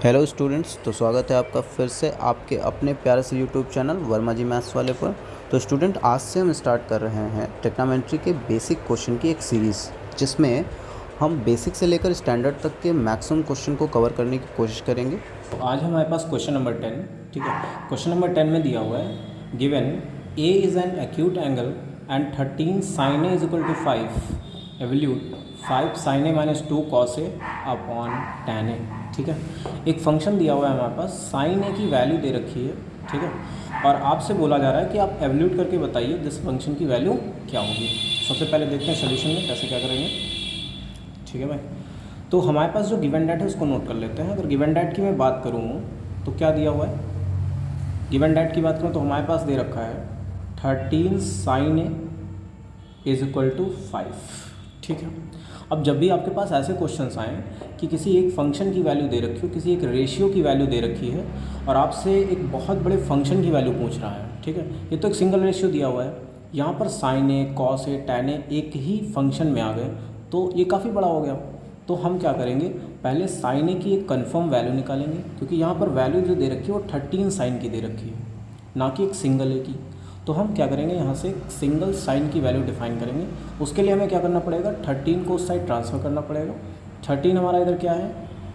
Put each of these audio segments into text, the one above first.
Hello students, तो स्वागत है आपका फिर से आपके अपने प्यारे से यूट्यूब चैनल वर्मा जी मैथ्स वाले पर। तो स्टूडेंट, आज से हम स्टार्ट कर रहे हैं ट्रिग्नोमेट्री के बेसिक क्वेश्चन की एक सीरीज़, जिसमें हम बेसिक से लेकर स्टैंडर्ड तक के मैक्सिमम क्वेश्चन को कवर करने की कोशिश करेंगे। तो आज हमारे पास क्वेश्चन नंबर 10, ठीक है। क्वेश्चन नंबर 10 में दिया हुआ है, given A is an acute angle and 13 sine A is equal to 5 evaluate 5 sine A minus 2 cos A upon tan A, ठीक है। एक फंक्शन दिया हुआ है हमारे पास, साइन ए की वैल्यू दे रखी है, ठीक है, और आपसे बोला जा रहा है कि आप एवल्यूट करके बताइए दिस फंक्शन की वैल्यू क्या होगी। सबसे पहले देखते हैं सोल्यूशन में कैसे क्या करेंगे, ठीक है भाई। तो हमारे पास जो गिवन डेट है उसको नोट कर लेते हैं। अगर गिवन डेट की मैं बात करूँ तो क्या दिया हुआ है, गिवन डेट की बात करूँ तो हमारे पास दे रखा है 13 sine A is equal to 5, ठीक है। अब जब भी आपके पास ऐसे क्वेश्चंस आएँ कि किसी एक फंक्शन की वैल्यू दे रखी हो, किसी एक रेशियो की वैल्यू दे रखी है और आपसे एक बहुत बड़े फंक्शन की वैल्यू पूछ रहा है, ठीक है। ये तो एक सिंगल रेशियो दिया हुआ है, यहाँ पर sign A, cos A, tan A एक ही फंक्शन में आ गए, तो ये काफ़ी बड़ा हो गया। तो हम क्या करेंगे, पहले साइन ए की एक कंफर्म वैल्यू निकालेंगे, क्योंकि यहाँ पर वैल्यू जो दे रखी है वो 13 साइन की दे रखी है, ना कि एक सिंगल ए की। तो हम क्या करेंगे, यहाँ से सिंगल साइन की वैल्यू डिफाइन करेंगे। उसके लिए हमें क्या करना पड़ेगा, 13 को उस साइड ट्रांसफ़र करना पड़ेगा। 13 हमारा इधर क्या है,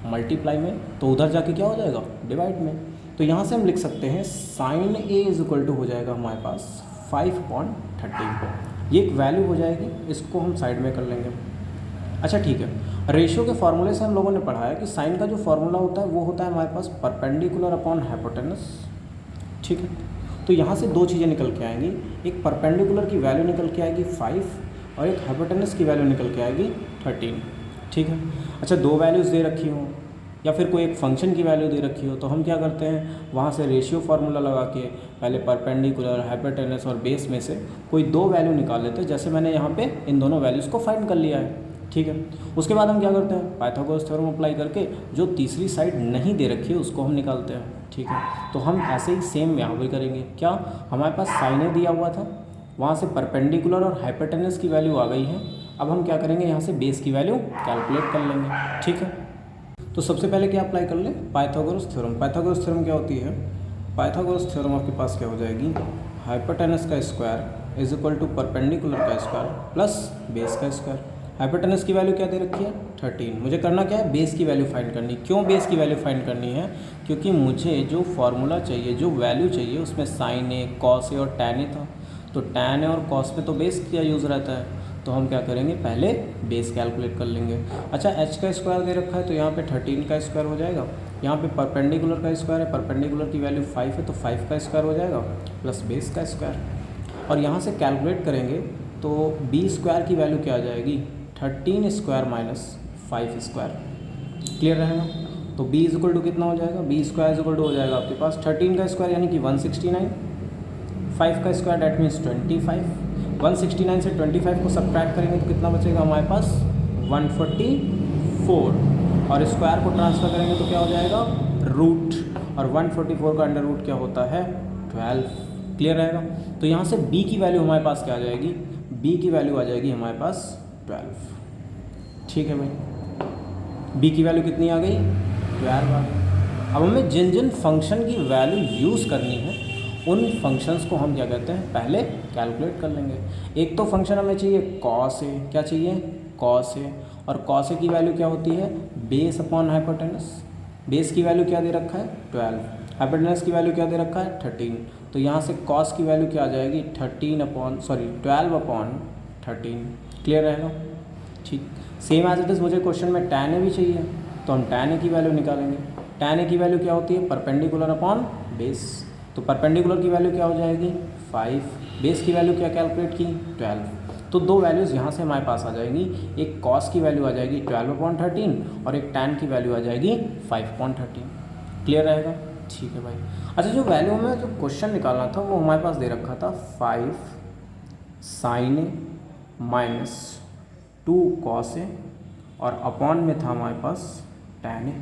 मल्टीप्लाई में, तो उधर जाके क्या हो जाएगा, डिवाइड में। तो यहाँ से हम लिख सकते हैं sine A is equal to हो जाएगा हमारे पास 5/13। ये एक वैल्यू हो जाएगी, इसको हम साइड में कर लेंगे। अच्छा ठीक है, रेशियो के फार्मूले से हम लोगों ने पढ़ा है कि साइन का जो फार्मूला होता है वो होता है हमारे पास परपेंडिकुलर अपॉन हाइपोटेनस, ठीक है। तो यहाँ से दो चीज़ें निकल के आएंगी, एक परपेंडिकुलर की वैल्यू निकल के आएगी 5 और एक हाइपोटेनस की वैल्यू निकल के आएगी 13, ठीक है। अच्छा, दो वैल्यूज़ दे रखी हों या फिर कोई एक फंक्शन की वैल्यू दे रखी हो, तो हम क्या करते हैं, वहाँ से रेशियो फार्मूला लगा के पहले परपेंडिकुलर, हाइपोटेनस और बेस में से कोई दो वैल्यू निकाल लेते हैं। जैसे मैंने यहाँ पे इन दोनों वैल्यूज़ को फाइंड कर लिया है, ठीक है। उसके बाद हम क्या करते हैं, पाइथागोरस थ्योरम अप्लाई करके जो तीसरी साइड नहीं दे रखी है उसको हम निकालते हैं, ठीक है। तो हम ऐसे ही सेम यहाँ भी करेंगे। क्या, हमारे पास साइन ए दिया हुआ था, वहाँ से परपेंडिकुलर और हाइपोटेनस की वैल्यू आ गई है। अब हम क्या करेंगे, यहाँ से बेस की वैल्यू कैलकुलेट कर लेंगे, ठीक है। तो सबसे पहले क्या अप्लाई कर लें, पाइथागोरस थ्योरम। पाइथागोरस थ्योरम क्या होती है, पाइथागोरस थ्योरम आपके पास क्या हो जाएगी, हाइपोटेनस का square is equal to perpendicular का स्क्वायर प्लस बेस का स्क्वायर। हाइपोटेनस की वैल्यू क्या दे रखी है, 13। मुझे करना क्या है, बेस की वैल्यू फाइंड करनी। क्यों बेस की वैल्यू फाइंड करनी है, क्योंकि मुझे जो फार्मूला चाहिए, जो वैल्यू चाहिए, उसमें साइन ए, कॉस ए और टैन ए था। तो टैन ए और कॉस पे तो बेस का यूज़ रहता है, तो हम क्या करेंगे, पहले बेस कैलकुलेट कर लेंगे। अच्छा, एच का स्क्वायर दे रखा है, तो यहाँ पे 13 का स्क्वायर हो जाएगा। यहाँ पे परपेंडिकुलर का स्क्वायर है, परपेंडिकुलर की वैल्यू 5 है, तो 5 का स्क्वायर हो जाएगा प्लस बेस का स्क्वायर। और यहाँ से कैलकुलेट करेंगे तो बी स्क्वायर की वैल्यू क्या आ जाएगी, 13 स्क्वायर माइनस 5 स्क्वायर। क्लियर रहेगा। तो बी इज इक्वल टू कितना हो जाएगा, B square is equal to हो जाएगा आपके पास 13 का स्क्वायर यानी कि 169, 5 का स्क्वायर डैट मीन्स 25। 169 से 25 को सब्ट्रैक्ट करेंगे तो कितना बचेगा हमारे पास, 144, और स्क्वायर को ट्रांसफ़र करेंगे तो क्या हो जाएगा, रूट, और 144 का अंडर रूट क्या होता है, 12। क्लियर रहेगा। तो यहाँ से b की वैल्यू हमारे पास क्या आ जाएगी, b की वैल्यू आ जाएगी हमारे पास 12, ठीक है भाई। b की वैल्यू कितनी आ गई, 12 आ गई। अब हमें जिन जिन फंक्शन की वैल्यू यूज़ करनी है उन फंक्शंस को हम क्या कहते हैं, पहले कैलकुलेट कर लेंगे। एक तो फंक्शन हमें चाहिए कॉस ए, क्या चाहिए, कॉस ए, और कॉस ए की वैल्यू क्या होती है, बेस अपॉन हाइपोटेनस। बेस की वैल्यू क्या दे रखा है, 12, हाइपोटेनस की वैल्यू क्या दे रखा है, 13। तो यहाँ से कॉस की वैल्यू क्या आ जाएगी, 12/13। क्लियर रहेगा, ठीक। सेम एज इट इज़ मुझे क्वेश्चन में टैन ए भी चाहिए, तो हम टैन ए की वैल्यू निकालेंगे। टैन ए की वैल्यू क्या होती है, परपेंडिकुलर अपॉन बेस। तो परपेंडिकुलर की वैल्यू क्या हो जाएगी, 5, बेस की वैल्यू क्या कैलकुलेट की, 12। तो दो वैल्यूज़ यहाँ से हमारे पास आ जाएंगी, एक कॉस की वैल्यू आ जाएगी 12/13 और एक टैन की वैल्यू आ जाएगी 5/13। क्लियर रहेगा, ठीक है भाई। अच्छा, जो वैल्यू में जो क्वेश्चन निकालना था वो हमारे पास दे रखा था 5 साइन ए माइनस 2 कॉस ए, और अपॉन में था हमारे पास टैन ए,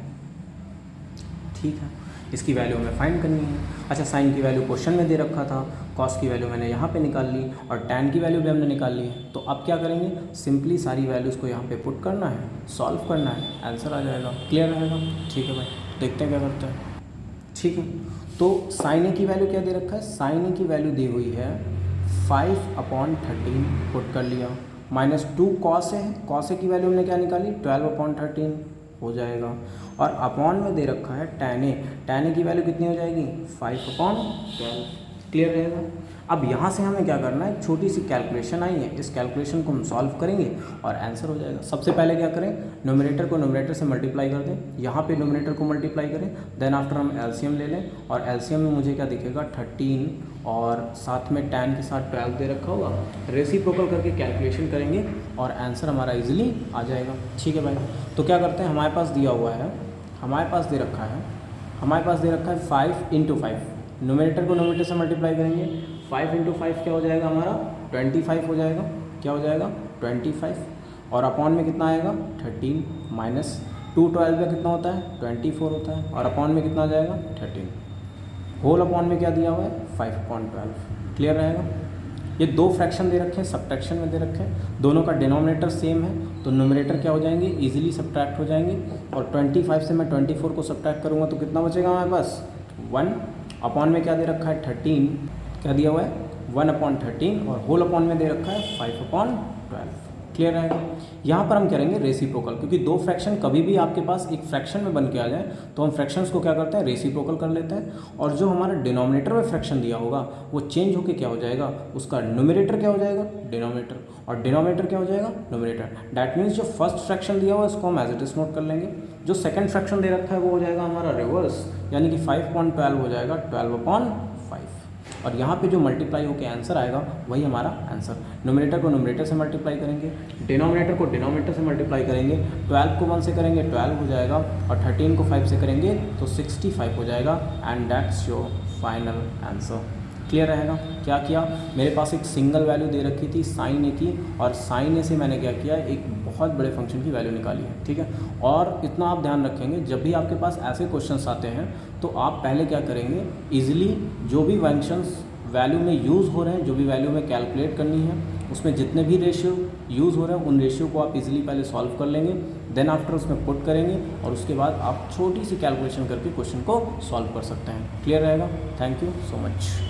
ठीक है। इसकी वैल्यू हमें फाइंड करनी है। अच्छा, साइन की वैल्यू क्वेश्चन में दे रखा था, कॉस की वैल्यू मैंने यहाँ पे निकाल ली और टैन की वैल्यू भी हमने निकाल ली है। तो अब क्या करेंगे, सिंपली सारी वैल्यूज़ को यहाँ पे पुट करना है, सॉल्व करना है, आंसर आ जाएगा। क्लियर रहेगा, ठीक है भाई। देखते हैं क्या करते हैं। ठीक है, तो साइन ए की वैल्यू क्या दे रखा है, साइन ए की वैल्यू दी हुई है 5/13 पुट कर लिया, -2 कॉस है, कॉस ए की वैल्यू हमने क्या निकाली 12/13 हो जाएगा, और अपॉन में दे रखा है tan ए की वैल्यू कितनी हो जाएगी 5/12। क्लियर रहेगा। अब यहाँ से हमें क्या करना है, छोटी सी कैलकुलेशन आई है, इस कैलकुलेशन को हम सॉल्व करेंगे और आंसर हो जाएगा। सबसे पहले क्या करें, न्यूमरेटर को न्यूमरेटर से मल्टीप्लाई कर दें, यहाँ पे न्यूमरेटर को मल्टीप्लाई करें, देन आफ्टर हम एलसीएम ले लें, और एलसीएम में मुझे क्या दिखेगा 13 और साथ में tan के साथ 12 दे रखा होगा, रेसिप्रोकल करके कैलकुलेशन करेंगे और आंसर हमारा ईजिली आ जाएगा। ठीक है भाई, तो क्या करते हैं, हमारे पास दिया हुआ है, हमारे पास दे रखा है 5 × 5, न्यूमरेटर को न्यूमरेटर से मल्टीप्लाई करेंगे, 5 × 5 क्या हो जाएगा हमारा 25 हो जाएगा, क्या हो जाएगा 25, और अपॉन में कितना आएगा 13 माइनस 2 12 का कितना होता है 24 होता है, और अपॉन में कितना आ जाएगा 13, होल अपॉन में क्या दिया हुआ है 5/12। क्लियर रहेगा। ये दो फ्रैक्शन दे रखे हैं, सब्ट्रैक्शन में दे रखे हैं, दोनों का डिनोमिनेटर सेम है, तो न्यूमरेटर क्या हो जाएंगे इजीली सब्ट्रैक्ट हो जाएंगे, और 25 से मैं 24 को सब्ट्रैक्ट करूँगा तो कितना बचेगा हमारे पास 1, अपॉन में क्या दे रखा है 13, क्या दिया हुआ है 1/13, और होल अपॉन में दे रखा है 5/12। क्लियर रहेगा। यहाँ पर हम करेंगे रेसिप्रोकल, क्योंकि दो फ्रैक्शन कभी भी आपके पास एक फ्रैक्शन में बन के आ जाए तो हम फ्रैक्शंस को क्या करते हैं रेसिप्रोकल कर लेते हैं, और जो हमारा डिनोमिनेटर में फ्रैक्शन दिया होगा वो चेंज होकर क्या हो जाएगा, उसका न्यूमरेटर क्या हो जाएगा डिनोमिनेटर, और डिनोमिनेटर क्या हो जाएगा न्यूमरेटर। दैट मीन्स जो फर्स्ट फ्रैक्शन दिया हुआ है उसको हम एज इट इज नोट कर लेंगे, जो सेकंड फ्रैक्शन दे रखा है वो हो जाएगा हमारा रिवर्स, यानी कि 5/12 हो जाएगा 12/5, और यहाँ पे जो मल्टीप्लाई होकर आंसर आएगा वही हमारा आंसर। न्यूमरेटर को न्यूमरेटर से मल्टीप्लाई करेंगे, डिनोमिनेटर को डिनोमिनेटर से मल्टीप्लाई करेंगे, 12 को 1 से करेंगे 12 हो जाएगा, और 13 को 5 से करेंगे तो 65 हो जाएगा, and that's your final answer. Clear रहेगा। क्या किया, मेरे पास एक सिंगल वैल्यू दे रखी थी साइन ए की, और साइन ए से मैंने क्या किया एक बहुत बड़े फंक्शन की वैल्यू निकाली है। ठीक है, और इतना आप ध्यान रखेंगे जब भी आपके पास ऐसे क्वेश्चंस आते हैं तो आप पहले क्या करेंगे, इजीली जो भी फंक्शंस वैल्यू में यूज़ हो रहे हैं, जो भी वैल्यू में कैलकुलेट करनी है, उसमें जितने भी रेशियो यूज़ हो रहे हैं उन रेशियो को आप इजीली पहले सॉल्व कर लेंगे, देन आफ्टर उसमें पुट करेंगे, और उसके बाद आप छोटी सी कैलकुलेशन करके क्वेश्चन को सॉल्व कर सकते हैं। क्लियर रहेगा। Thank you so much.